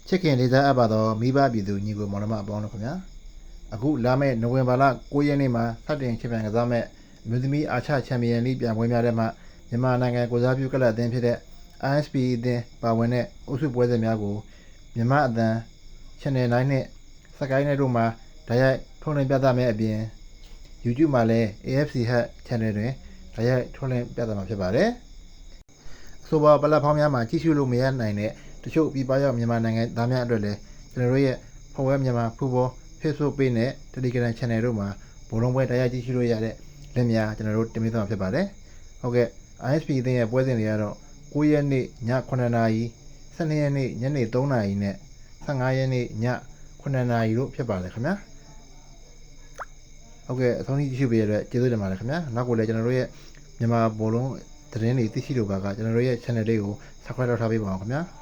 ချစ်ခင်လေးစားအပ်ပါတော့မိဘပြည်သူညီကိုမောင်နှမအပေါင်းတို့ခင်ဗျာအခုလာမယ့်နိုဝင်ဘာလ9ရက်နေ့မှာစတင်ချစ်ပြန်ကစားမဲ့အမျိုးသမီးအာရှချန်ပီယံလိပြိုင်ပွဲများထဲမှာမြန်မာနိုင်ငံကိုစားပြုကလပ်အသင်းဖြစ်တဲ့ ISP အသင်းပါဝင်တဲ့အုပ်စုပွဲစဉ်များကိုမြန်မာအသံ Channel 9နဲ့ Sky နဲ့တို့မှာဓာတ်ရိုက်ထုတ်လွှင့်ပြသမယ့်အပြင် YouTube မှာလည်း AFC Hub Channel တွင်ဓာတ်ရိုက်ထုတ်လွှင့်ပြသမှာဖြစ်ပါတယ်အဆိုပါပလက်ဖောင်းများမှာကြည့်ရှုလို့မရနိုင်တဲ့တချို့ပြည်ပရောက်မြန်မာနိုင်ငံသားများအတွက်လည်းကျွန်တော်တို့ရဲ့ Forward မြန်မာ Football Facebook Page နဲ့ Telegram Channel တို့မှာဘောလုံးပွဲတရားကြည့်ရှုလို့ရတဲ့လင်းများကျွန်တော်တို့တင်ပြသွားမှာဖြစ်ပါတယ်။ဟုတ်ကဲ့ ISP အသင်းရဲ့ပွဲစဉ်တွေကတော့9ရက်နေ့ည9:00နာရီ12ရက်နေ့ညနေ3:00နာရီနဲ့15ရက်နေ့ည9:00နာရီတို့ဖြစ်ပါတယ်ခင်ဗျာ။ဟုတ်ကဲ့အဆုံးထိကြည့်ရှုပေးရတဲ့ကျေးဇူးတင်ပါတယ်ခင်ဗျာ။နောက်ကိုလည်းကျွန်တော်တို့ရဲ့မြန်မာဘောလုံးသတင်းတွေသိရှိလိုပါကကျွန်တော်တို့ရဲ့ channel လေးကို subscribe လုပ်ထားပေးပါအောင်ခင်ဗျာ။